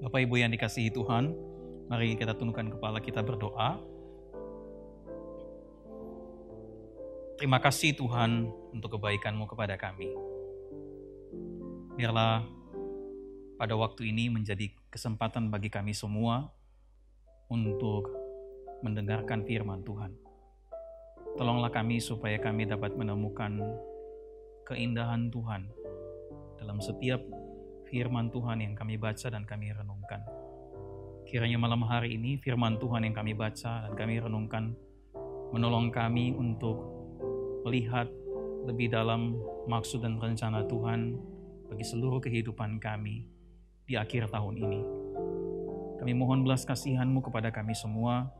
Bapak Ibu yang dikasihi Tuhan, mari kita tundukkan kepala kita berdoa. Terima kasih Tuhan untuk kebaikan-Mu kepada kami. Biarlah pada waktu ini menjadi kesempatan bagi kami semua untuk mendengarkan firman Tuhan. Tolonglah kami supaya kami dapat menemukan keindahan Tuhan dalam setiap firman Tuhan yang kami baca dan kami renungkan. Kiranya malam hari ini firman Tuhan yang kami baca dan kami renungkan menolong kami untuk melihat lebih dalam maksud dan rencana Tuhan bagi seluruh kehidupan kami di akhir tahun ini. Kami mohon belas kasihan-Mu kepada kami semua,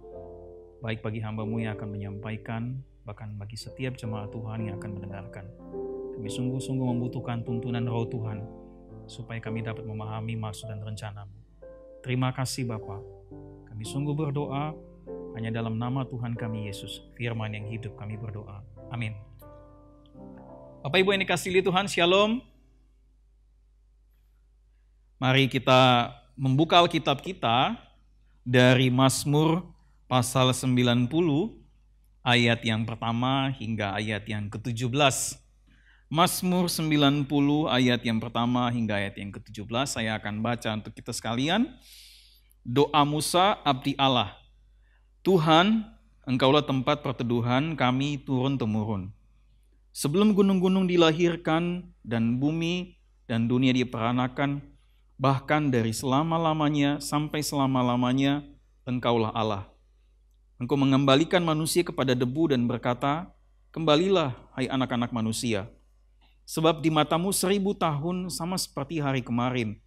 baik bagi hamba-Mu yang akan menyampaikan, bahkan bagi setiap jemaat Tuhan yang akan mendengarkan. Kami sungguh-sungguh membutuhkan tuntunan Roh Tuhan, supaya kami dapat memahami maksud dan rencana-Mu. Terima kasih Bapa. Kami sungguh berdoa hanya dalam nama Tuhan kami Yesus, firman yang hidup kami berdoa. Amin. Bapak Ibu yang dikasihi Tuhan, Shalom. Mari kita membuka Alkitab kita dari Mazmur pasal 90 ayat yang pertama hingga ayat yang ke-17. Mazmur 90 ayat yang pertama hingga ayat yang ke-17, saya akan baca untuk kita sekalian. Doa Musa, abdi Allah. Tuhan, Engkaulah tempat perteduhan kami turun-temurun. Sebelum gunung-gunung dilahirkan dan bumi dan dunia diperanakan, bahkan dari selama-lamanya sampai selama-lamanya, Engkaulah Allah. Engkau mengembalikan manusia kepada debu dan berkata, kembalilah hai anak-anak manusia. Sebab di matamu 1000 tahun sama seperti hari kemarin,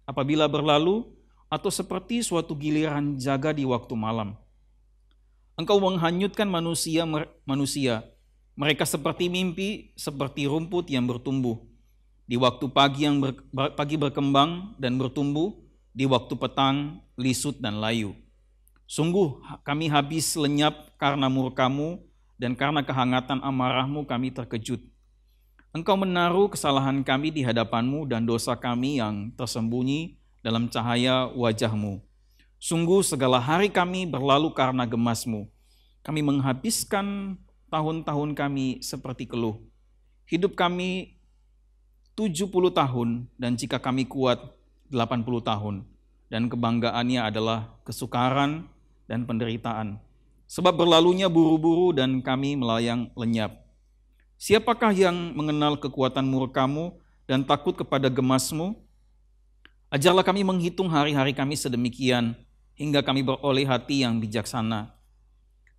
apabila berlalu, atau seperti suatu giliran jaga di waktu malam. Engkau menghanyutkan manusia, mereka seperti mimpi, seperti rumput yang bertumbuh. Di waktu pagi berkembang dan bertumbuh, di waktu petang lisut dan layu. Sungguh kami habis lenyap karena murka-Mu, dan karena kehangatan amarah-Mu kami terkejut. Engkau menaruh kesalahan kami di hadapan-Mu dan dosa kami yang tersembunyi dalam cahaya wajah-Mu. Sungguh segala hari kami berlalu karena gemas-Mu. Kami menghabiskan tahun-tahun kami seperti keluh. Hidup kami 70 tahun dan jika kami kuat 80 tahun. Dan kebanggaannya adalah kesukaran dan penderitaan. Sebab berlalunya buru-buru dan kami melayang lenyap. Siapakah yang mengenal kekuatan murka-Mu dan takut kepada gemas-Mu? Ajarlah kami menghitung hari-hari kami sedemikian, hingga kami beroleh hati yang bijaksana.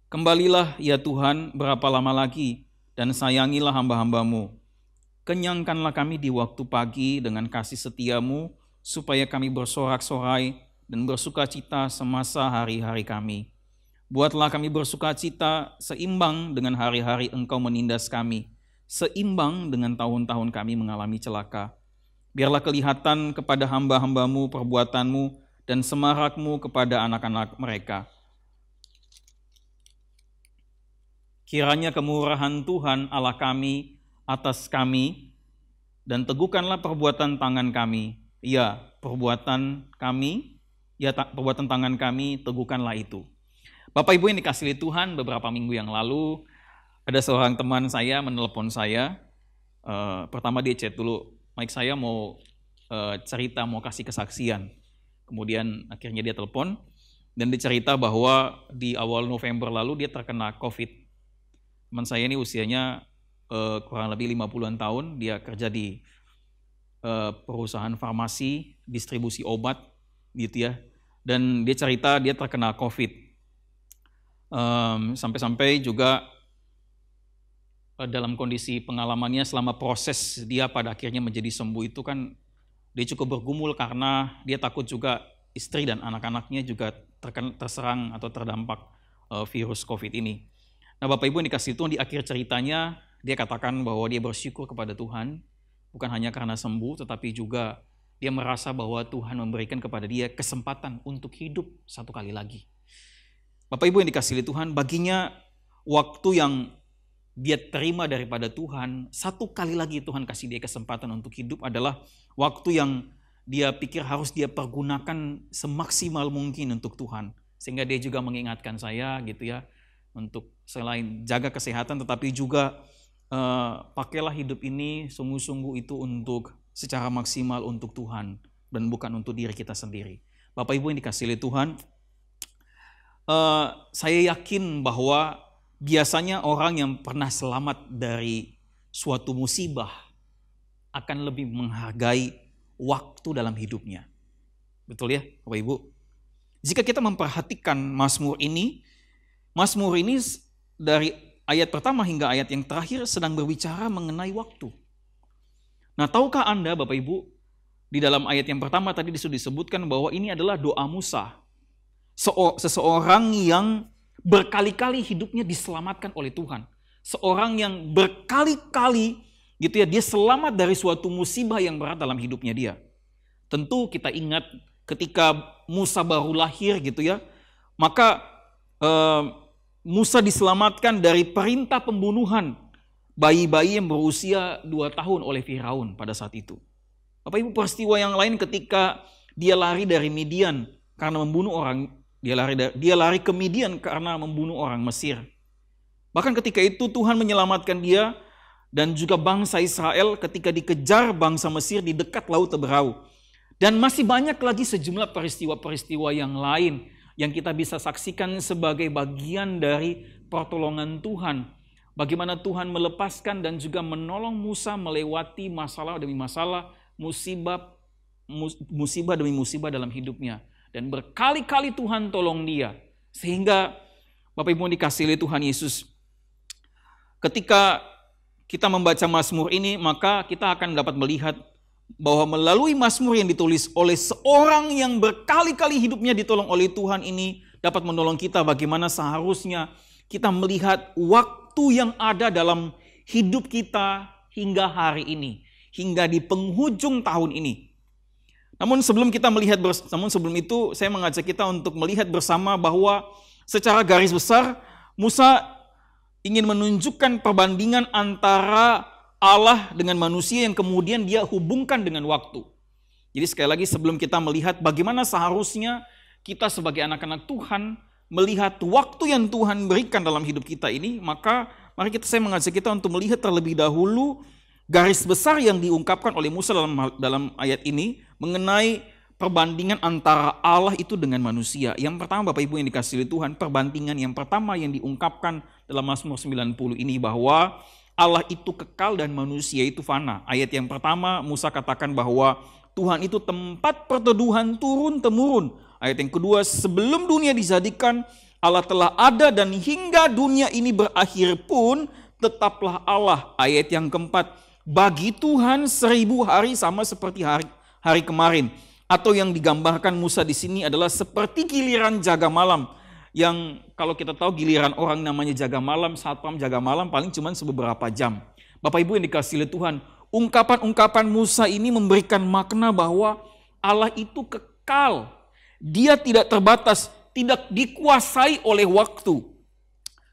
Kembalilah ya Tuhan berapa lama lagi, dan sayangilah hamba-hamba-Mu. Kenyangkanlah kami di waktu pagi dengan kasih setia-Mu, supaya kami bersorak-sorai dan bersukacita semasa hari-hari kami. Buatlah kami bersukacita seimbang dengan hari-hari Engkau menindas kami, seimbang dengan tahun-tahun kami mengalami celaka. Biarlah kelihatan kepada hamba-hamba-Mu perbuatan-Mu dan semarak-Mu kepada anak-anak mereka. Kiranya kemurahan Tuhan Allah kami atas kami, dan teguhkanlah perbuatan tangan kami. Ya, perbuatan tangan kami, teguhkanlah itu. Bapak Ibu yang dikasihi Tuhan, beberapa minggu yang lalu ada seorang teman saya menelepon saya. Pertama dia chat dulu, Mike saya mau cerita, mau kasih kesaksian. Kemudian akhirnya dia telepon dan dia cerita bahwa di awal November lalu dia terkena COVID. Teman saya ini usianya kurang lebih 50-an tahun, dia kerja di perusahaan farmasi, distribusi obat gitu ya. Dan dia cerita dia terkena COVID. Sampai-sampai juga dalam kondisi pengalamannya selama proses dia pada akhirnya menjadi sembuh itu kan dia cukup bergumul karena dia takut juga istri dan anak-anaknya juga terserang atau terdampak virus COVID ini. Nah Bapak Ibu yang dikasihi Tuhan, di akhir ceritanya dia katakan bahwa dia bersyukur kepada Tuhan bukan hanya karena sembuh tetapi juga dia merasa bahwa Tuhan memberikan kepada dia kesempatan untuk hidup satu kali lagi. Bapak Ibu yang dikasihi Tuhan, baginya waktu yang dia terima daripada Tuhan, satu kali lagi Tuhan kasih dia kesempatan untuk hidup adalah waktu yang dia pikir harus dia pergunakan semaksimal mungkin untuk Tuhan. Sehingga dia juga mengingatkan saya gitu ya, untuk selain jaga kesehatan tetapi juga pakailah hidup ini sungguh-sungguh itu untuk secara maksimal untuk Tuhan dan bukan untuk diri kita sendiri. Bapak Ibu yang dikasihi oleh Tuhan, saya yakin bahwa biasanya orang yang pernah selamat dari suatu musibah akan lebih menghargai waktu dalam hidupnya. Betul ya, Bapak Ibu? Jika kita memperhatikan Mazmur ini dari ayat pertama hingga ayat yang terakhir sedang berbicara mengenai waktu. Nah, tahukah Anda, Bapak Ibu, di dalam ayat yang pertama tadi sudah disebutkan bahwa ini adalah doa Musa. Seseorang yang berkali-kali hidupnya diselamatkan oleh Tuhan. Seorang yang berkali-kali gitu ya, dia selamat dari suatu musibah yang berat dalam hidupnya dia. Tentu kita ingat ketika Musa baru lahir gitu ya, maka Musa diselamatkan dari perintah pembunuhan bayi-bayi yang berusia 2 tahun oleh Firaun pada saat itu. Bapak Ibu, peristiwa yang lain ketika dia lari dari Midian karena membunuh orang, dia lari ke Midian karena membunuh orang Mesir. Bahkan ketika itu Tuhan menyelamatkan dia dan juga bangsa Israel ketika dikejar bangsa Mesir di dekat Laut Teberau. Dan masih banyak lagi sejumlah peristiwa-peristiwa yang lain yang kita bisa saksikan sebagai bagian dari pertolongan Tuhan. Bagaimana Tuhan melepaskan dan juga menolong Musa melewati masalah demi masalah, musibah demi musibah dalam hidupnya. Dan berkali-kali Tuhan tolong dia. Sehingga Bapak Ibu dikasihi oleh Tuhan Yesus, ketika kita membaca Mazmur ini, maka kita akan dapat melihat bahwa melalui Mazmur yang ditulis oleh seorang yang berkali-kali hidupnya ditolong oleh Tuhan ini dapat menolong kita bagaimana seharusnya kita melihat waktu yang ada dalam hidup kita hingga hari ini, hingga di penghujung tahun ini. Namun sebelum itu saya mengajak kita untuk melihat bersama bahwa secara garis besar Musa ingin menunjukkan perbandingan antara Allah dengan manusia yang kemudian dia hubungkan dengan waktu. Jadi sekali lagi sebelum kita melihat bagaimana seharusnya kita sebagai anak-anak Tuhan melihat waktu yang Tuhan berikan dalam hidup kita ini, maka mari saya mengajak kita untuk melihat terlebih dahulu garis besar yang diungkapkan oleh Musa dalam ayat ini mengenai perbandingan antara Allah itu dengan manusia. Yang pertama Bapak Ibu yang dikasihi Tuhan, perbandingan yang pertama yang diungkapkan dalam Mazmur 90 ini bahwa Allah itu kekal dan manusia itu fana. Ayat yang pertama Musa katakan bahwa Tuhan itu tempat perteduhan turun-temurun. Ayat yang kedua, sebelum dunia dijadikan Allah telah ada dan hingga dunia ini berakhir pun tetaplah Allah. Ayat yang keempat, bagi Tuhan 1000 hari sama seperti hari kemarin. Atau yang digambarkan Musa di sini adalah seperti giliran jaga malam. Yang kalau kita tahu giliran orang namanya jaga malam, satpam jaga malam paling cuma beberapa jam. Bapak Ibu yang dikasihi oleh Tuhan, ungkapan-ungkapan Musa ini memberikan makna bahwa Allah itu kekal. Dia tidak terbatas, tidak dikuasai oleh waktu.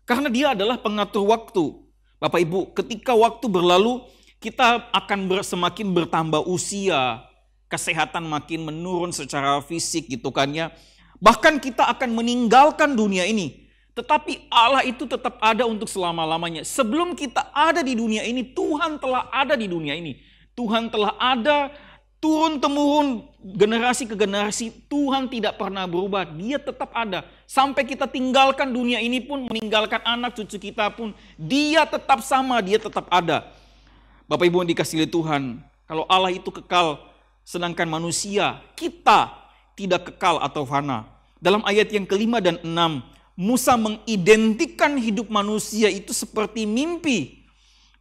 Karena dia adalah pengatur waktu. Bapak Ibu, ketika waktu berlalu, kita akan semakin bertambah usia, kesehatan makin menurun secara fisik gitu kan ya. Bahkan kita akan meninggalkan dunia ini. Tetapi Allah itu tetap ada untuk selama-lamanya. Sebelum kita ada di dunia ini, Tuhan telah ada di dunia ini. Tuhan telah ada turun-temurun generasi ke generasi. Tuhan tidak pernah berubah. Dia tetap ada. Sampai kita tinggalkan dunia ini pun, meninggalkan anak cucu kita pun, dia tetap sama, dia tetap ada. Bapak Ibu yang dikasihi Tuhan, kalau Allah itu kekal, sedangkan manusia, kita tidak kekal atau fana. Dalam ayat yang kelima dan 6, Musa mengidentikan hidup manusia itu seperti mimpi.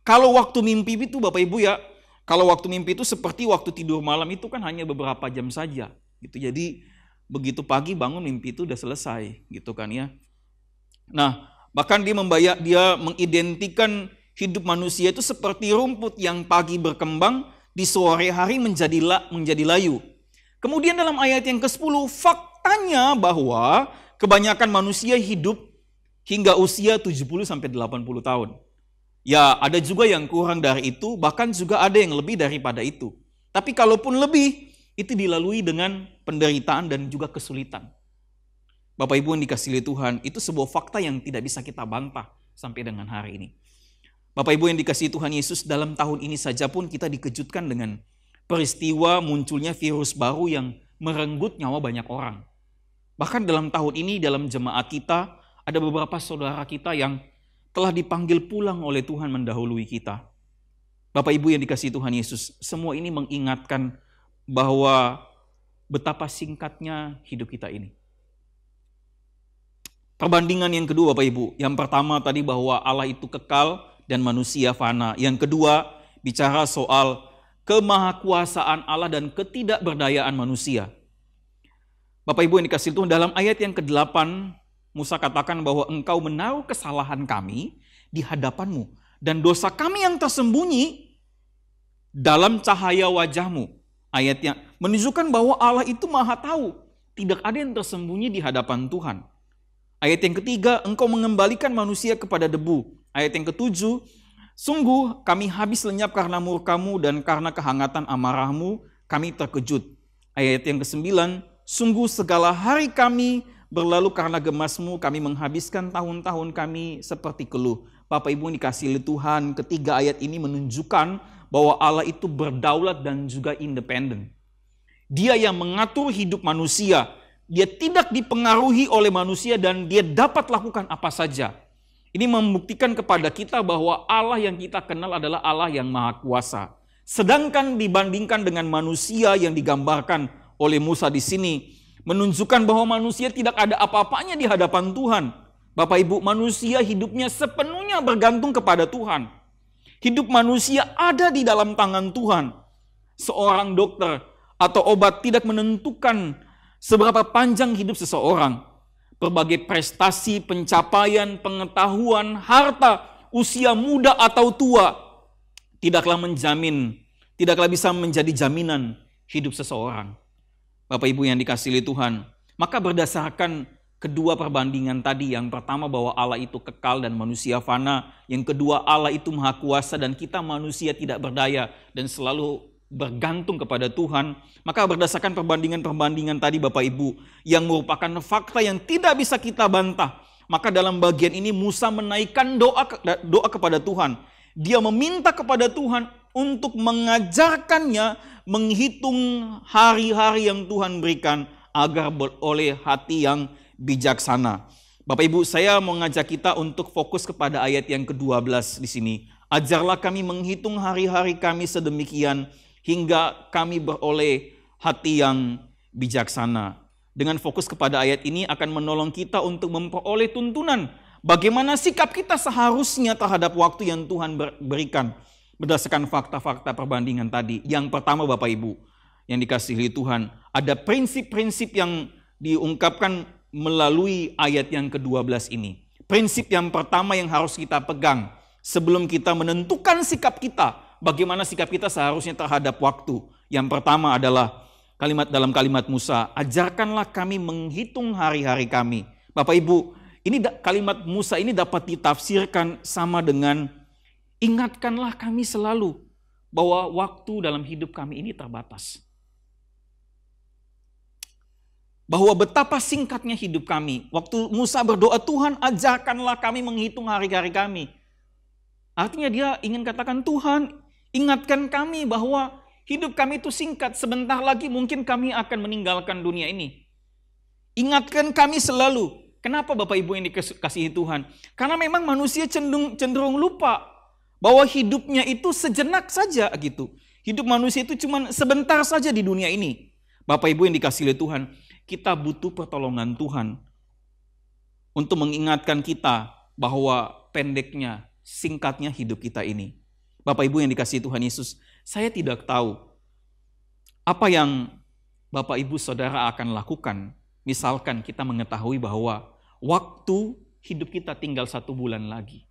Kalau waktu mimpi itu Bapak Ibu ya, kalau waktu mimpi itu seperti waktu tidur malam itu kan hanya beberapa jam saja. Gitu. Jadi begitu pagi bangun mimpi itu udah selesai gitu kan ya. Nah, bahkan dia mengidentikan hidup manusia itu seperti rumput yang pagi berkembang, di sore hari menjadi layu. Kemudian dalam ayat yang ke-10, faktanya bahwa kebanyakan manusia hidup hingga usia 70-80 tahun. Ya, ada juga yang kurang dari itu, bahkan juga ada yang lebih daripada itu. Tapi kalaupun lebih, itu dilalui dengan penderitaan dan juga kesulitan. Bapak Ibu yang dikasihi Tuhan, itu sebuah fakta yang tidak bisa kita bantah sampai dengan hari ini. Bapak Ibu yang dikasihi Tuhan Yesus, dalam tahun ini saja pun kita dikejutkan dengan peristiwa munculnya virus baru yang merenggut nyawa banyak orang. Bahkan dalam tahun ini, dalam jemaat kita, ada beberapa saudara kita yang telah dipanggil pulang oleh Tuhan mendahului kita. Bapak Ibu yang dikasihi Tuhan Yesus, semua ini mengingatkan bahwa betapa singkatnya hidup kita ini. Perbandingan yang kedua Bapak Ibu, yang pertama tadi bahwa Allah itu kekal dan manusia fana. Yang kedua bicara soal kemahakuasaan Allah dan ketidakberdayaan manusia. Bapak Ibu yang dikasihi Tuhan, dalam ayat yang ke-8 Musa katakan bahwa engkau menaruh kesalahan kami di hadapanmu dan dosa kami yang tersembunyi dalam cahaya wajahmu. Ayat yang menunjukkan bahwa Allah itu maha tahu, tidak ada yang tersembunyi di hadapan Tuhan. Ayat yang ketiga, engkau mengembalikan manusia kepada debu. Ayat yang ketujuh, sungguh kami habis lenyap karena murkamu dan karena kehangatan amarahmu kami terkejut. Ayat yang ke-9, sungguh segala hari kami berlalu karena gemasmu, kami menghabiskan tahun-tahun kami seperti keluh. Bapak Ibu dikasihi Tuhan, ketiga ayat ini menunjukkan bahwa Allah itu berdaulat dan juga independen. Dia yang mengatur hidup manusia. Dia tidak dipengaruhi oleh manusia dan dia dapat lakukan apa saja. Ini membuktikan kepada kita bahwa Allah yang kita kenal adalah Allah yang maha kuasa. Sedangkan dibandingkan dengan manusia yang digambarkan oleh Musa di sini, menunjukkan bahwa manusia tidak ada apa-apanya di hadapan Tuhan. Bapak Ibu, manusia hidupnya sepenuhnya bergantung kepada Tuhan. Hidup manusia ada di dalam tangan Tuhan. Seorang dokter atau obat tidak menentukan seberapa panjang hidup seseorang. Berbagai prestasi, pencapaian, pengetahuan, harta, usia muda atau tua tidaklah bisa menjadi jaminan hidup seseorang. Bapak Ibu yang dikasihi Tuhan, maka berdasarkan kedua perbandingan tadi, yang pertama bahwa Allah itu kekal dan manusia fana, yang kedua Allah itu maha kuasa dan kita manusia tidak berdaya dan selalu bergantung kepada Tuhan, maka berdasarkan perbandingan-perbandingan tadi Bapak Ibu, yang merupakan fakta yang tidak bisa kita bantah, maka dalam bagian ini Musa menaikkan doa kepada Tuhan. Dia meminta kepada Tuhan untuk mengajarkannya menghitung hari-hari yang Tuhan berikan agar beroleh hati yang bijaksana. Bapak Ibu, saya mau ngajak kita untuk fokus kepada ayat yang ke-12 di sini. Ajarlah kami menghitung hari-hari kami sedemikian hingga kami beroleh hati yang bijaksana. Dengan fokus kepada ayat ini akan menolong kita untuk memperoleh tuntunan bagaimana sikap kita seharusnya terhadap waktu yang Tuhan berikan. Berdasarkan fakta-fakta perbandingan tadi. Yang pertama Bapak Ibu yang dikasihi Tuhan, ada prinsip-prinsip yang diungkapkan melalui ayat yang ke-12 ini. Prinsip yang pertama yang harus kita pegang sebelum kita menentukan sikap kita, bagaimana sikap kita seharusnya terhadap waktu. Yang pertama adalah dalam kalimat Musa, ajarkanlah kami menghitung hari-hari kami. Bapak Ibu, ini kalimat Musa ini dapat ditafsirkan sama dengan ingatkanlah kami selalu bahwa waktu dalam hidup kami ini terbatas. Bahwa betapa singkatnya hidup kami. Waktu Musa berdoa, Tuhan ajarkanlah kami menghitung hari-hari kami. Artinya dia ingin katakan, Tuhan ingatkan kami bahwa hidup kami itu singkat. Sebentar lagi mungkin kami akan meninggalkan dunia ini. Ingatkan kami selalu. Kenapa Bapak Ibu yang dikasihi Tuhan? Karena memang manusia cenderung lupa bahwa hidupnya itu sejenak saja gitu. Hidup manusia itu cuma sebentar saja di dunia ini. Bapak Ibu yang dikasihi Tuhan, kita butuh pertolongan Tuhan untuk mengingatkan kita bahwa pendeknya, singkatnya hidup kita ini. Bapak Ibu yang dikasihi Tuhan Yesus, saya tidak tahu apa yang Bapak Ibu Saudara akan lakukan. Misalkan kita mengetahui bahwa waktu hidup kita tinggal 1 bulan lagi.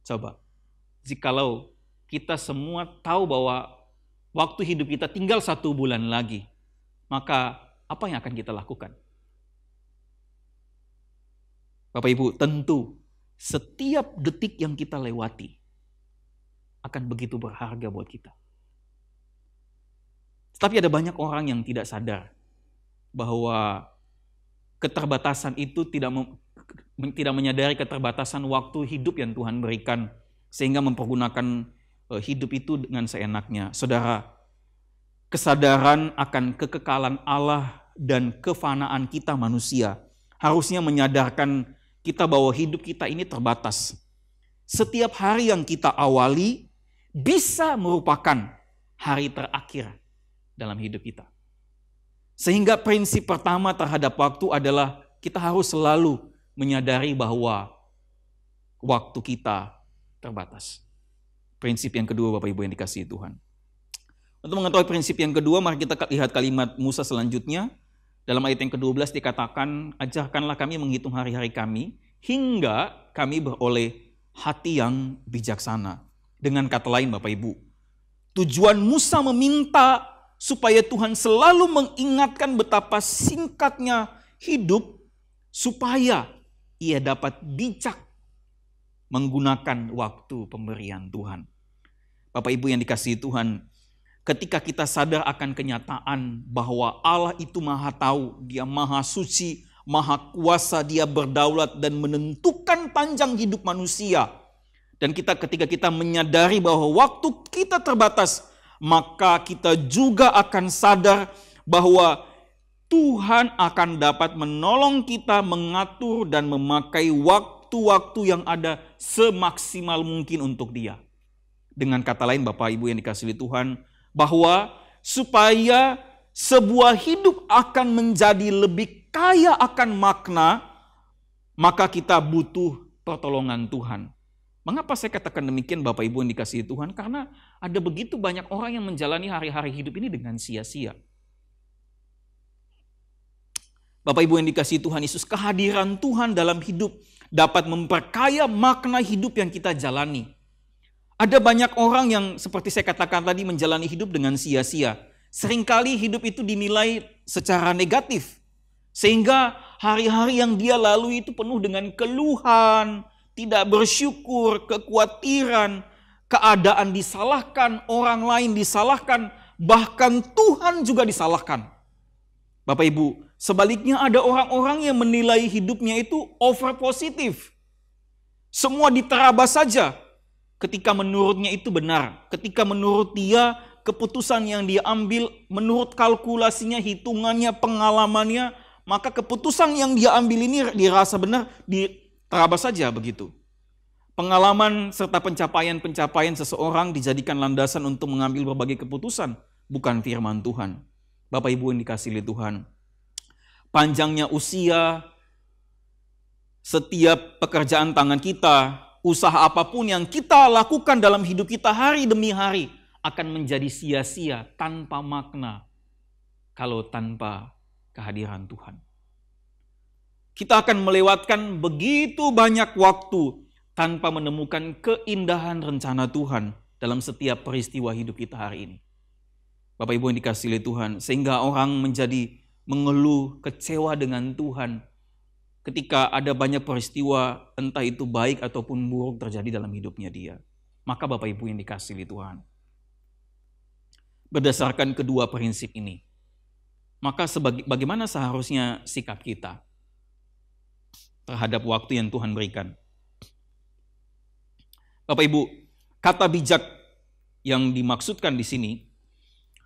Coba, jikalau kita semua tahu bahwa waktu hidup kita tinggal 1 bulan lagi, maka apa yang akan kita lakukan? Bapak Ibu, tentu setiap detik yang kita lewati akan begitu berharga buat kita. Tapi ada banyak orang yang tidak sadar bahwa keterbatasan itu tidak menyadari keterbatasan waktu hidup yang Tuhan berikan, sehingga mempergunakan hidup itu dengan seenaknya. Saudara, kesadaran akan kekekalan Allah dan kefanaan kita manusia harusnya menyadarkan kita bahwa hidup kita ini terbatas. Setiap hari yang kita awali bisa merupakan hari terakhir dalam hidup kita. Sehingga prinsip pertama terhadap waktu adalah kita harus selalu menyadari bahwa waktu kita terbatas. Prinsip yang kedua, Bapak Ibu yang dikasihi Tuhan. Untuk mengetahui prinsip yang kedua, mari kita lihat kalimat Musa selanjutnya. Dalam ayat yang ke-12 dikatakan, ajarkanlah kami menghitung hari-hari kami, hingga kami beroleh hati yang bijaksana. Dengan kata lain, Bapak Ibu, tujuan Musa meminta supaya Tuhan selalu mengingatkan betapa singkatnya hidup, supaya ia dapat bijak menggunakan waktu pemberian Tuhan. Bapak Ibu yang dikasihi Tuhan, ketika kita sadar akan kenyataan bahwa Allah itu Maha Tahu, Dia Maha Suci, Maha Kuasa, Dia berdaulat dan menentukan panjang hidup manusia. Dan ketika kita menyadari bahwa waktu kita terbatas, maka kita juga akan sadar bahwa Tuhan akan dapat menolong kita mengatur dan memakai waktu-waktu yang ada semaksimal mungkin untuk Dia. Dengan kata lain, Bapak Ibu yang dikasihi Tuhan, bahwa supaya sebuah hidup akan menjadi lebih kaya akan makna, maka kita butuh pertolongan Tuhan. Mengapa saya katakan demikian, Bapak Ibu yang dikasihi Tuhan? Karena ada begitu banyak orang yang menjalani hari-hari hidup ini dengan sia-sia. Bapak Ibu yang dikasihi Tuhan Yesus, kehadiran Tuhan dalam hidup dapat memperkaya makna hidup yang kita jalani. Ada banyak orang yang seperti saya katakan tadi menjalani hidup dengan sia-sia. Seringkali hidup itu dinilai secara negatif. Sehingga hari-hari yang dia lalui itu penuh dengan keluhan, tidak bersyukur, kekhawatiran, keadaan disalahkan, orang lain disalahkan, bahkan Tuhan juga disalahkan. Bapak Ibu, sebaliknya ada orang-orang yang menilai hidupnya itu over positif. Semua diterabas saja ketika menurutnya itu benar. Ketika menurut dia, keputusan yang dia ambil, menurut kalkulasinya, hitungannya, pengalamannya, maka keputusan yang dia ambil ini dirasa benar, terabas saja begitu. Pengalaman serta pencapaian-pencapaian seseorang dijadikan landasan untuk mengambil berbagai keputusan, bukan firman Tuhan. Bapak Ibu yang dikasihi Tuhan, panjangnya usia, setiap pekerjaan tangan kita, usaha apapun yang kita lakukan dalam hidup kita hari demi hari akan menjadi sia-sia tanpa makna kalau tanpa kehadiran Tuhan. Kita akan melewatkan begitu banyak waktu tanpa menemukan keindahan rencana Tuhan dalam setiap peristiwa hidup kita hari ini. Bapak Ibu yang dikasihi Tuhan, sehingga orang menjadi mengeluh, kecewa dengan Tuhan ketika ada banyak peristiwa entah itu baik ataupun buruk terjadi dalam hidupnya dia. Maka Bapak Ibu yang dikasihi Tuhan, berdasarkan kedua prinsip ini, maka bagaimana seharusnya sikap kita terhadap waktu yang Tuhan berikan? Bapak Ibu, kata bijak yang dimaksudkan di sini,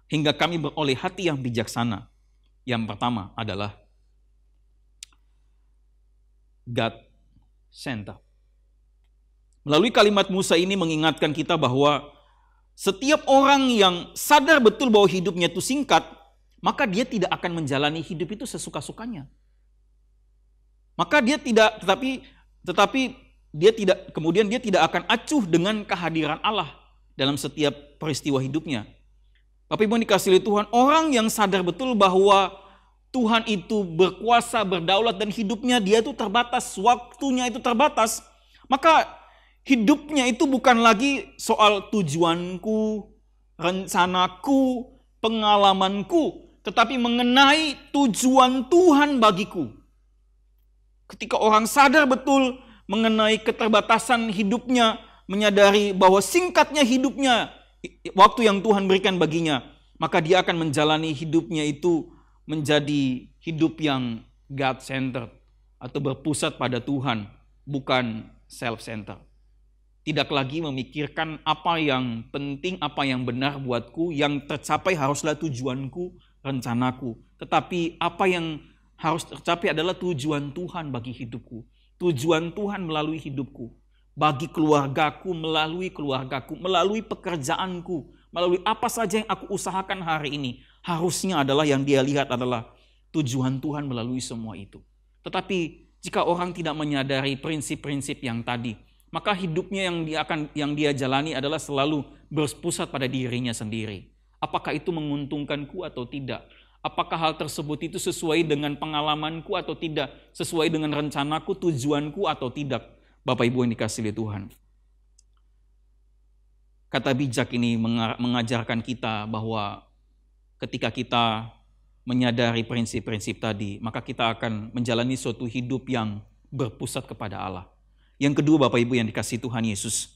hingga kami beroleh hati yang bijaksana. Yang pertama adalah God center. Melalui kalimat Musa ini mengingatkan kita bahwa setiap orang yang sadar betul bahwa hidupnya itu singkat, maka dia tidak akan menjalani hidup itu sesuka-sukanya. Maka dia tidak, tetapi dia tidak, kemudian dia tidak akan acuh dengan kehadiran Allah dalam setiap peristiwa hidupnya. Bapak Ibu dikasihi Tuhan, orang yang sadar betul bahwa Tuhan itu berkuasa, berdaulat dan hidupnya dia itu terbatas, waktunya itu terbatas, maka hidupnya itu bukan lagi soal tujuanku, rencanaku, pengalamanku, tetapi mengenai tujuan Tuhan bagiku. Ketika orang sadar betul mengenai keterbatasan hidupnya, menyadari bahwa singkatnya hidupnya, waktu yang Tuhan berikan baginya, maka dia akan menjalani hidupnya itu menjadi hidup yang God-centered atau berpusat pada Tuhan, bukan self-centered. Tidak lagi memikirkan apa yang penting, apa yang benar buatku, yang tercapai haruslah tujuanku, rencanaku. Tetapi apa yang harus tercapai adalah tujuan Tuhan bagi hidupku. Tujuan Tuhan melalui hidupku. Bagi keluargaku, melalui pekerjaanku, melalui apa saja yang aku usahakan hari ini. Harusnya adalah yang dia lihat adalah tujuan Tuhan melalui semua itu. Tetapi jika orang tidak menyadari prinsip-prinsip yang tadi, maka hidupnya yang dia jalani adalah selalu berpusat pada dirinya sendiri. Apakah itu menguntungkanku atau tidak? Apakah hal tersebut itu sesuai dengan pengalamanku atau tidak? Sesuai dengan rencanaku, tujuanku atau tidak? Bapak Ibu yang dikasihi Tuhan. Kata bijak ini mengajarkan kita bahwa ketika kita menyadari prinsip-prinsip tadi, maka kita akan menjalani suatu hidup yang berpusat kepada Allah. Yang kedua, Bapak Ibu yang dikasihi Tuhan Yesus,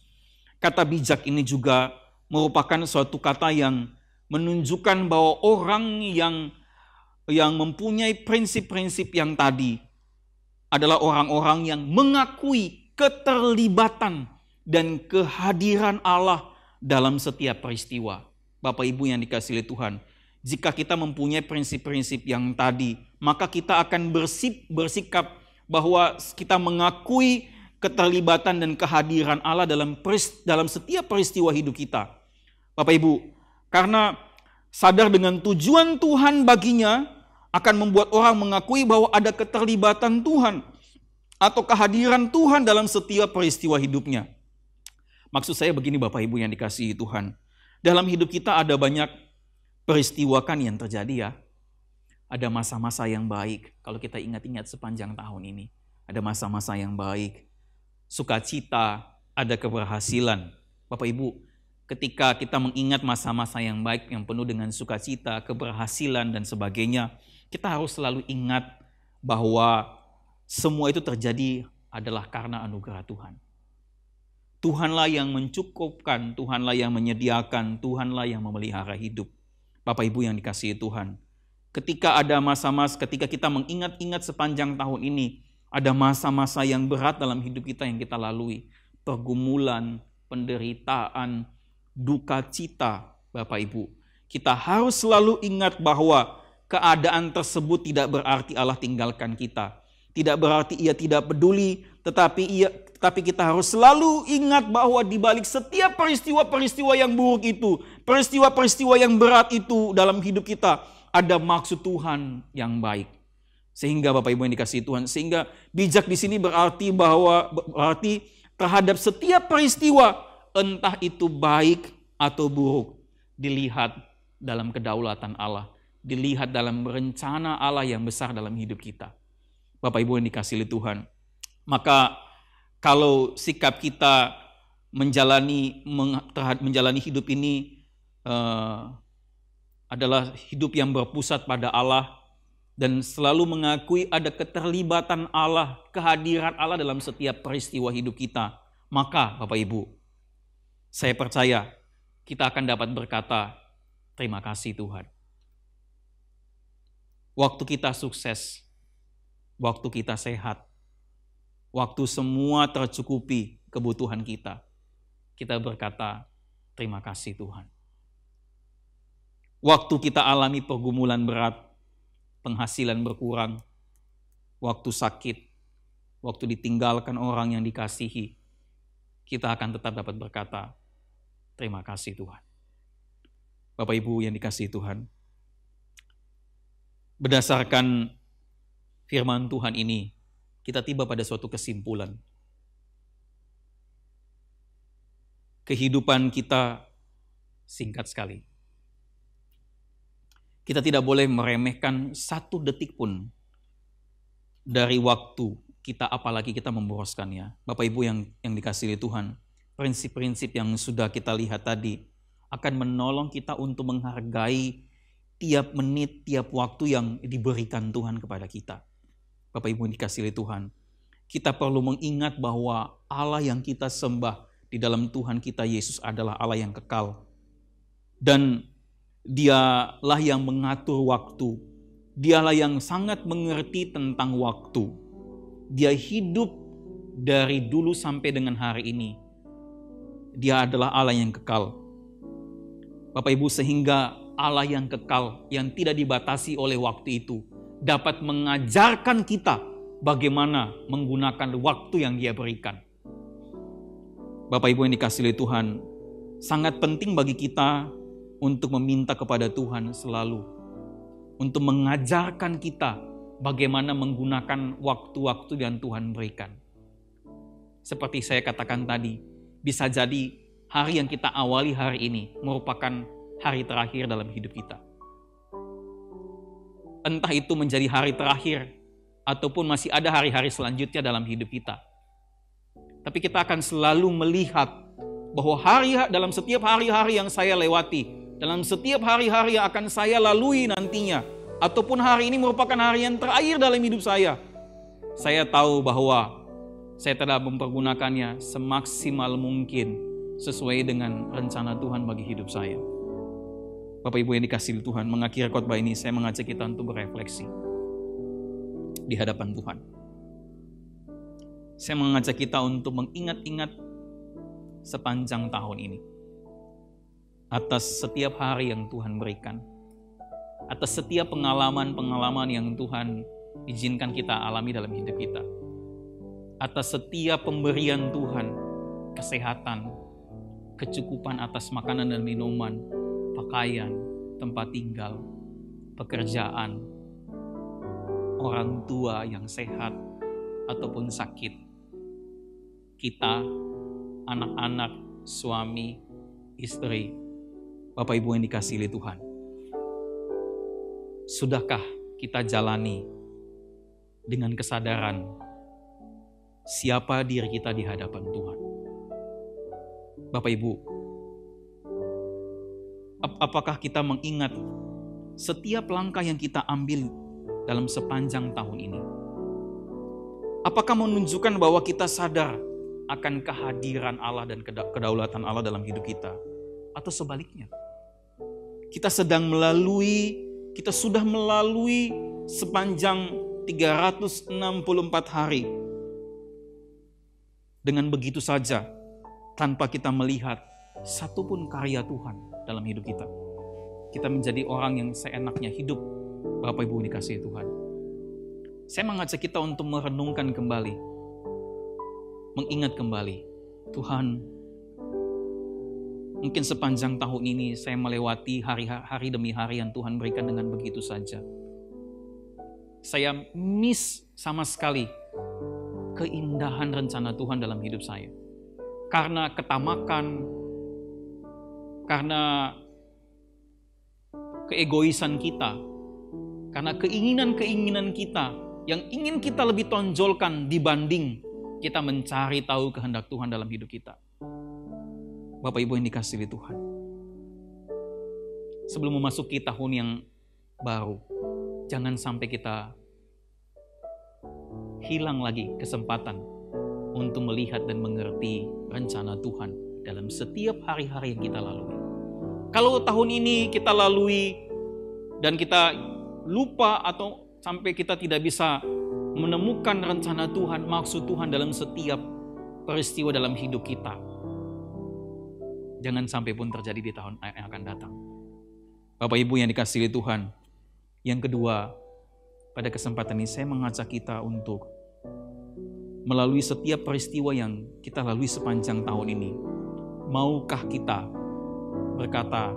kata bijak ini juga merupakan suatu kata yang menunjukkan bahwa orang yang mempunyai prinsip-prinsip yang tadi adalah orang-orang yang mengakui keterlibatan dan kehadiran Allah dalam setiap peristiwa. Bapak Ibu yang dikasihi Tuhan, jika kita mempunyai prinsip-prinsip yang tadi, maka kita akan bersikap bahwa kita mengakui keterlibatan dan kehadiran Allah dalam setiap peristiwa hidup kita. Bapak Ibu, karena sadar dengan tujuan Tuhan baginya akan membuat orang mengakui bahwa ada keterlibatan Tuhan atau kehadiran Tuhan dalam setiap peristiwa hidupnya. Maksud saya begini Bapak Ibu yang dikasihi Tuhan. Dalam hidup kita ada banyak peristiwa kan yang terjadi ya. Ada masa-masa yang baik. Kalau kita ingat-ingat sepanjang tahun ini. Ada masa-masa yang baik. Sukacita, ada keberhasilan. Bapak Ibu, ketika kita mengingat masa-masa yang baik yang penuh dengan sukacita, keberhasilan dan sebagainya, kita harus selalu ingat bahwa semua itu terjadi adalah karena anugerah Tuhan. Tuhanlah yang mencukupkan, Tuhanlah yang menyediakan, Tuhanlah yang memelihara hidup. Bapak Ibu yang dikasihi Tuhan, ketika ada masa-masa, ketika kita mengingat-ingat sepanjang tahun ini, ada masa-masa yang berat dalam hidup kita yang kita lalui. Pergumulan, penderitaan, duka cita, Bapak Ibu. Kita harus selalu ingat bahwa keadaan tersebut tidak berarti Allah tinggalkan kita. Tidak berarti ia tidak peduli, tetapi kita harus selalu ingat bahwa di balik setiap peristiwa-peristiwa yang buruk itu, peristiwa-peristiwa yang berat itu dalam hidup kita, ada maksud Tuhan yang baik. Sehingga Bapak Ibu yang dikasihi Tuhan, sehingga bijak di sini berarti terhadap setiap peristiwa, entah itu baik atau buruk, dilihat dalam kedaulatan Allah, dilihat dalam rencana Allah yang besar dalam hidup kita. Bapak Ibu yang dikasihi Tuhan, maka kalau sikap kita menjalani hidup ini adalah hidup yang berpusat pada Allah, dan selalu mengakui ada keterlibatan Allah, kehadiran Allah dalam setiap peristiwa hidup kita, maka Bapak Ibu, saya percaya kita akan dapat berkata, terima kasih Tuhan. Waktu kita sukses, waktu kita sehat, waktu semua tercukupi kebutuhan kita, kita berkata, terima kasih Tuhan. Waktu kita alami pergumulan berat, penghasilan berkurang, waktu sakit, waktu ditinggalkan orang yang dikasihi, kita akan tetap dapat berkata, terima kasih Tuhan. Bapak Ibu yang dikasihi Tuhan, berdasarkan firman Tuhan ini, kita tiba pada suatu kesimpulan. Kehidupan kita singkat sekali. Kita tidak boleh meremehkan satu detik pun dari waktu kita, apalagi kita memboroskannya. Bapak Ibu yang dikasihi Tuhan, prinsip-prinsip yang sudah kita lihat tadi akan menolong kita untuk menghargai tiap menit, tiap waktu yang diberikan Tuhan kepada kita. Bapak Ibu yang dikasihi Tuhan, kita perlu mengingat bahwa Allah yang kita sembah di dalam Tuhan kita Yesus adalah Allah yang kekal. Dan Dialah yang mengatur waktu. Dialah yang sangat mengerti tentang waktu. Dia hidup dari dulu sampai dengan hari ini. Dia adalah Allah yang kekal. Bapak Ibu, sehingga Allah yang kekal, yang tidak dibatasi oleh waktu itu, dapat mengajarkan kita bagaimana menggunakan waktu yang Dia berikan. Bapak Ibu yang dikasihi Tuhan, sangat penting bagi kita untuk meminta kepada Tuhan selalu, untuk mengajarkan kita bagaimana menggunakan waktu-waktu yang Tuhan berikan. Seperti saya katakan tadi, bisa jadi hari yang kita awali hari ini merupakan hari terakhir dalam hidup kita. Entah itu menjadi hari terakhir, ataupun masih ada hari-hari selanjutnya dalam hidup kita. Tapi kita akan selalu melihat bahwa dalam setiap hari-hari yang saya lewati, dalam setiap hari-hari yang akan saya lalui nantinya, ataupun hari ini merupakan hari yang terakhir dalam hidup saya tahu bahwa saya telah mempergunakannya semaksimal mungkin sesuai dengan rencana Tuhan bagi hidup saya. Bapak Ibu yang dikasihi Tuhan, mengakhiri khotbah ini saya mengajak kita untuk berefleksi di hadapan Tuhan. Saya mengajak kita untuk mengingat-ingat sepanjang tahun ini, atas setiap hari yang Tuhan berikan, atas setiap pengalaman-pengalaman yang Tuhan izinkan kita alami dalam hidup kita, atas setiap pemberian Tuhan, kesehatan, kecukupan atas makanan dan minuman, pakaian, tempat tinggal, pekerjaan, orang tua yang sehat ataupun sakit, kita, anak-anak, suami, istri, Bapak Ibu yang dikasihi Tuhan. Sudahkah kita jalani dengan kesadaran siapa diri kita di hadapan Tuhan? Bapak Ibu, apakah kita mengingat setiap langkah yang kita ambil dalam sepanjang tahun ini? Apakah menunjukkan bahwa kita sadar akan kehadiran Allah dan kedaulatan Allah dalam hidup kita? Atau sebaliknya, kita sudah melalui sepanjang 364 hari dengan begitu saja tanpa kita melihat satupun karya Tuhan dalam hidup kita. Kita menjadi orang yang seenaknya hidup. Bapak Ibu dikasihi Tuhan, saya mengajak kita untuk merenungkan kembali, mengingat kembali, Tuhan, mungkin sepanjang tahun ini saya melewati hari demi hari yang Tuhan berikan dengan begitu saja. Saya miss sama sekali keindahan rencana Tuhan dalam hidup saya. Karena ketamakan, karena keegoisan kita, karena keinginan-keinginan kita yang ingin kita lebih tonjolkan dibanding kita mencari tahu kehendak Tuhan dalam hidup kita. Bapak Ibu yang dikasihi Tuhan, sebelum memasuki tahun yang baru, jangan sampai kita hilang lagi kesempatan untuk melihat dan mengerti rencana Tuhan dalam setiap hari-hari yang kita lalui. Kalau tahun ini kita lalui dan kita lupa atau sampai kita tidak bisa menemukan rencana Tuhan, maksud Tuhan dalam setiap peristiwa dalam hidup kita, jangan sampai pun terjadi di tahun yang akan datang. Bapak Ibu yang dikasihi Tuhan, yang kedua, pada kesempatan ini saya mengajak kita untuk melalui setiap peristiwa yang kita lalui sepanjang tahun ini, maukah kita berkata,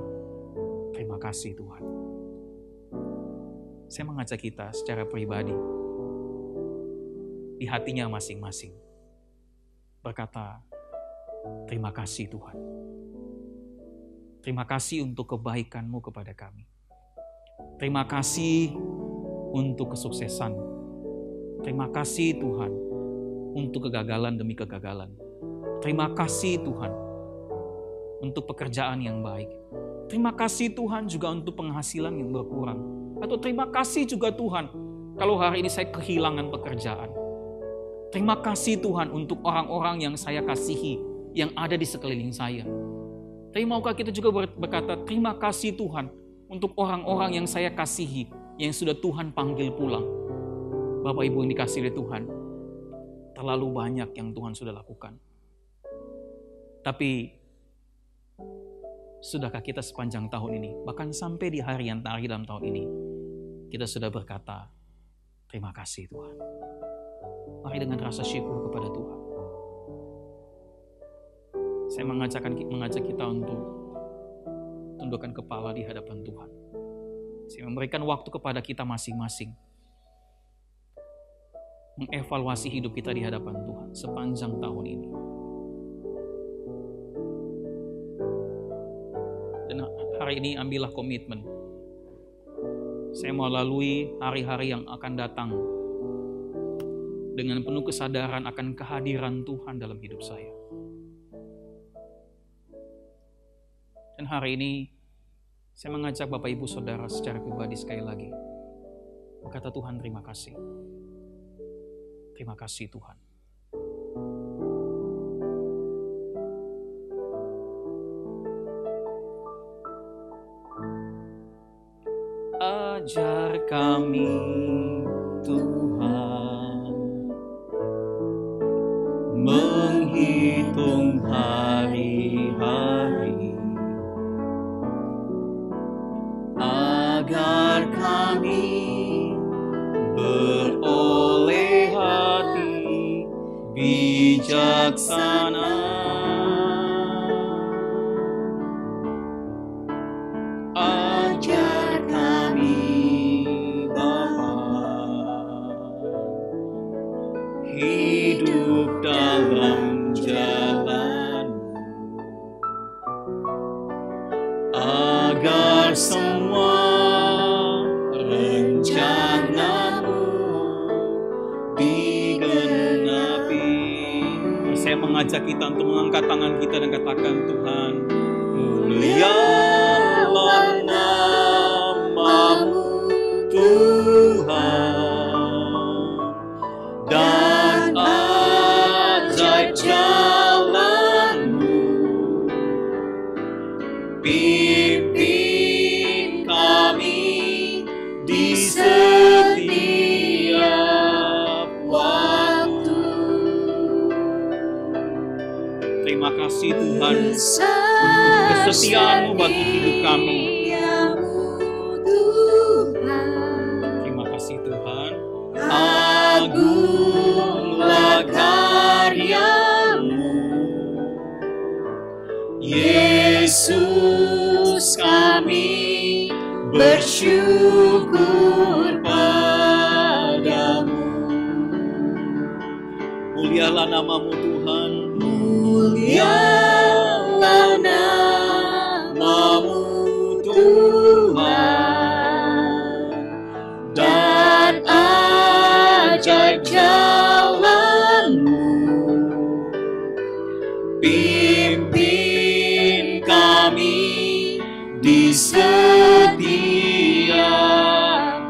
terima kasih Tuhan. Saya mengajak kita secara pribadi, di hatinya masing-masing, berkata, terima kasih Tuhan. Terima kasih untuk kebaikan-Mu kepada kami. Terima kasih untuk kesuksesan. Terima kasih Tuhan untuk kegagalan demi kegagalan. Terima kasih Tuhan untuk pekerjaan yang baik. Terima kasih Tuhan juga untuk penghasilan yang berkurang. Atau terima kasih juga Tuhan kalau hari ini saya kehilangan pekerjaan. Terima kasih Tuhan untuk orang-orang yang saya kasihi, yang ada di sekeliling saya. Tapi maukah kita juga berkata, terima kasih Tuhan untuk orang-orang yang saya kasihi, yang sudah Tuhan panggil pulang. Bapak Ibu yang dikasihi Tuhan, terlalu banyak yang Tuhan sudah lakukan. Tapi, sudahkah kita sepanjang tahun ini, bahkan sampai di hari yang terakhir dalam tahun ini, kita sudah berkata, terima kasih Tuhan. Mari dengan rasa syukur kepada Tuhan. Saya mengajak kita untuk tundukkan kepala di hadapan Tuhan. Saya memberikan waktu kepada kita masing-masing. Mengevaluasi hidup kita di hadapan Tuhan sepanjang tahun ini. Dan hari ini ambillah komitmen. Saya mau lalui hari-hari yang akan datang dengan penuh kesadaran akan kehadiran Tuhan dalam hidup saya. Dan hari ini, saya mengajak Bapak Ibu Saudara secara pribadi sekali lagi. Berkata Tuhan, terima kasih. Terima kasih Tuhan. Ajar kami Tuhan menghitung hari-hari, agar kami beroleh hati bijaksana. Ajar kami Bapa hidup dalam jalan, agar semua rencanamu digenapi. Saya mengajak kita untuk mengangkat tangan kita dan katakan, Tuhan, mulialah namamu Tuhan, dan ajaib jalanmu. Pimpin kami di setiap waktu. Terima kasih Tuhan untuk kesetiaan-Mu bagi hidup kami. Terima kasih Tuhan. Agunglah karya-Mu, Yesus, kami bersyukur padamu. Mulialah namamu Tuhan, mulialah namamu Tuhan, dan ajaib jalanmu. Pimpin kami di setiap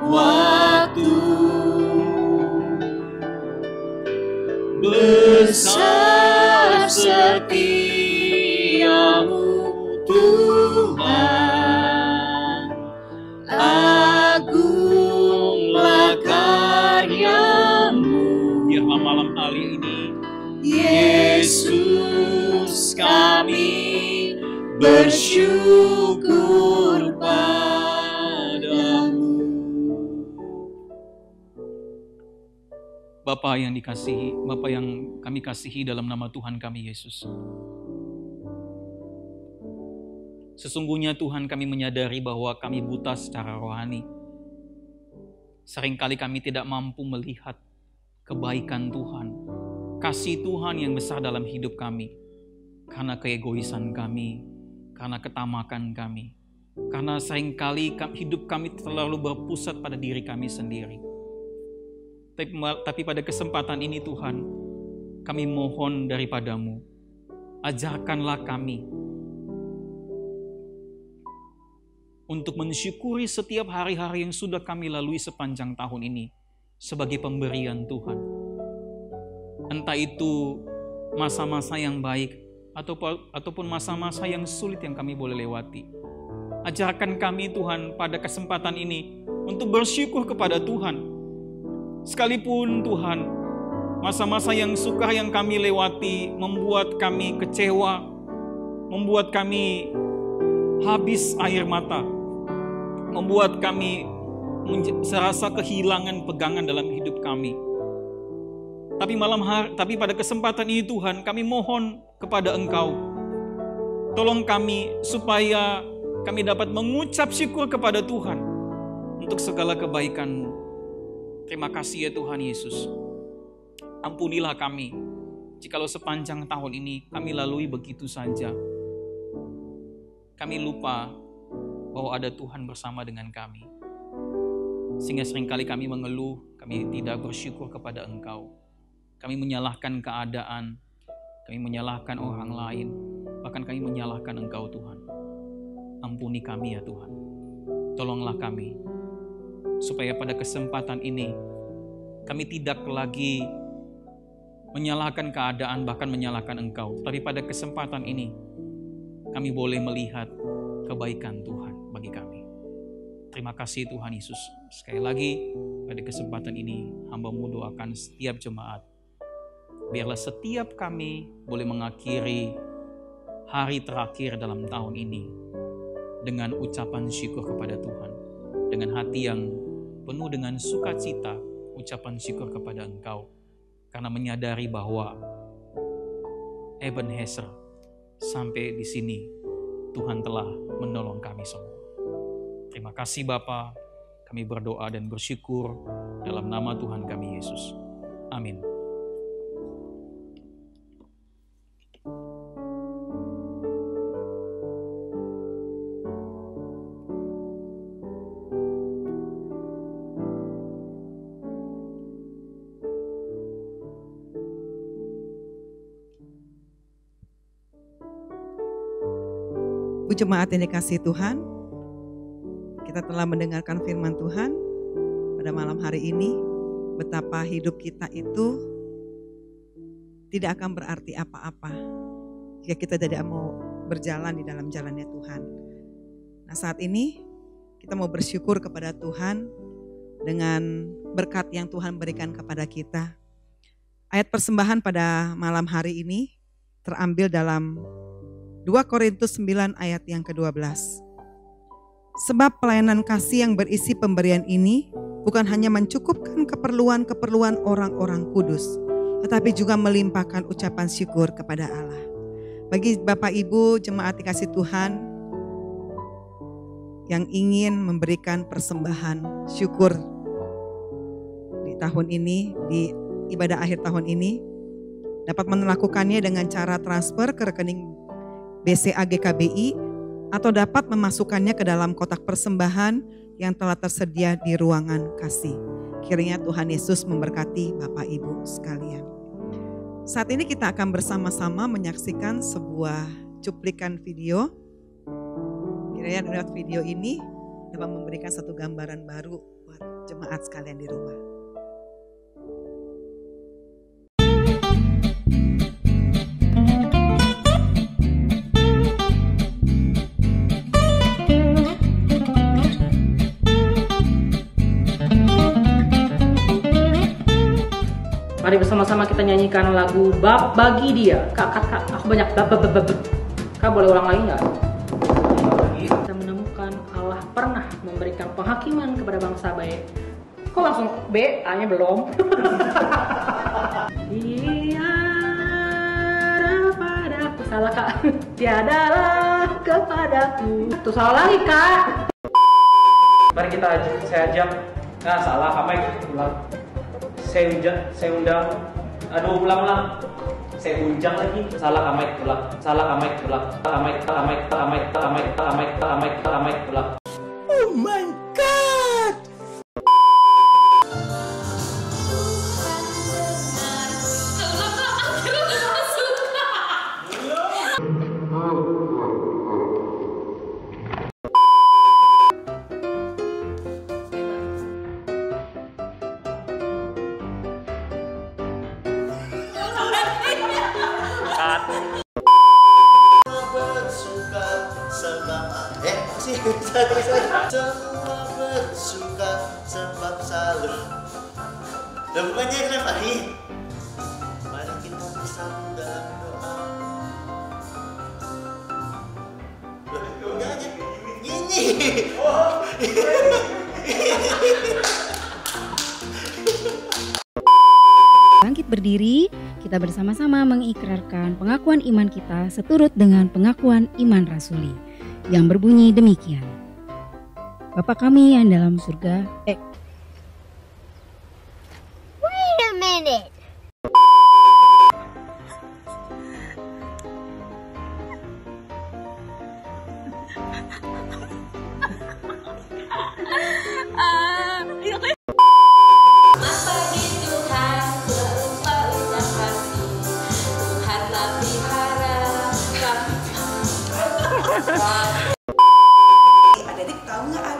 waktu. Besar setiamu Tuhan, agunglah karya-Mu. Biarlah malam hari ini, Yesus, kami bersyukur padamu. Bapa yang dikasihi, Bapa yang kami kasihi dalam nama Tuhan kami Yesus. Sesungguhnya Tuhan, kami menyadari bahwa kami buta secara rohani. Seringkali kami tidak mampu melihat kebaikan Tuhan, kasih Tuhan yang besar dalam hidup kami. Karena keegoisan kami, karena ketamakan kami. Karena seringkali hidup kami terlalu berpusat pada diri kami sendiri. Tapi pada kesempatan ini Tuhan, kami mohon daripada-Mu, ajarkanlah kami untuk mensyukuri setiap hari-hari yang sudah kami lalui sepanjang tahun ini sebagai pemberian Tuhan. Entah itu masa-masa yang baik ataupun masa-masa yang sulit yang kami boleh lewati. Ajarkan kami Tuhan pada kesempatan ini untuk bersyukur kepada Tuhan. Sekalipun Tuhan, masa-masa yang sukar yang kami lewati membuat kami kecewa, membuat kami habis air mata, membuat kami serasa kehilangan pegangan dalam hidup kami. Tapi pada kesempatan ini Tuhan, kami mohon kepada Engkau, tolong kami supaya kami dapat mengucap syukur kepada Tuhan untuk segala kebaikan-Mu. Terima kasih ya Tuhan Yesus. Ampunilah kami jikalau sepanjang tahun ini kami lalui begitu saja. Kami lupa bahwa ada Tuhan bersama dengan kami. Sehingga seringkali kami mengeluh, kami tidak bersyukur kepada Engkau. Kami menyalahkan keadaan, kami menyalahkan orang lain, bahkan kami menyalahkan Engkau Tuhan. Ampuni kami ya Tuhan. Tolonglah kami, supaya pada kesempatan ini kami tidak lagi menyalahkan keadaan, bahkan menyalahkan Engkau. Tapi pada kesempatan ini kami boleh melihat kebaikan Tuhan bagi kami. Terima kasih Tuhan Yesus. Sekali lagi pada kesempatan ini hamba-Mu doakan setiap jemaat. Biarlah setiap kami boleh mengakhiri hari terakhir dalam tahun ini dengan ucapan syukur kepada Tuhan. Dengan hati yang penuh dengan sukacita, ucapan syukur kepada Engkau. Karena menyadari bahwa Ebenezer, sampai di sini Tuhan telah menolong kami semua. Terima kasih Bapa, kami berdoa dan bersyukur dalam nama Tuhan kami Yesus. Amin. Jemaat yang dikasihi Tuhan, kita telah mendengarkan firman Tuhan pada malam hari ini, betapa hidup kita itu tidak akan berarti apa-apa jika kita tidak mau berjalan di dalam jalannya Tuhan. Nah, saat ini kita mau bersyukur kepada Tuhan dengan berkat yang Tuhan berikan kepada kita. Ayat persembahan pada malam hari ini terambil dalam 2 Korintus 9 ayat yang ke-12. Sebab pelayanan kasih yang berisi pemberian ini bukan hanya mencukupkan keperluan-keperluan orang-orang kudus, tetapi juga melimpahkan ucapan syukur kepada Allah. Bagi Bapak Ibu jemaat dikasih Tuhan yang ingin memberikan persembahan syukur di tahun ini, di ibadah akhir tahun ini, dapat melakukannya dengan cara transfer ke rekening BCA GKBI atau dapat memasukkannya ke dalam kotak persembahan yang telah tersedia di ruangan kasih. Kiranya Tuhan Yesus memberkati Bapak Ibu sekalian. Saat ini kita akan bersama-sama menyaksikan sebuah cuplikan video. Kiranya lewat video ini dapat memberikan satu gambaran baru buat jemaat sekalian di rumah. Mari bersama-sama kita nyanyikan lagu Bab Bagi Dia. Kak, aku banyak bab. Kak, boleh ulang lagi nggak? Kita menemukan Allah pernah memberikan penghakiman kepada bangsa baik. Kok langsung B, A-nya belum? Tiada padaku, salah Kak. Tiadalah kepadaku. Tuh salah lagi Kak. Mari saya ajak. Nah, salah, Kamai ulang. Saya undang. Aduh, ulang. Saya unjang lagi. Salah, Kamai ulang. Kamai ulang. Oh my God! Semua bersuka sebab selalu. Dan bukannya kenapa nih? Mari kita bersatu dalam doa. Enggak aja gini. Bangkit berdiri, kita bersama-sama mengikrarkan pengakuan iman kita seturut dengan pengakuan iman rasuli yang berbunyi demikian. Bapa kami yang dalam surga, Wait a minute. Adik tahu nggak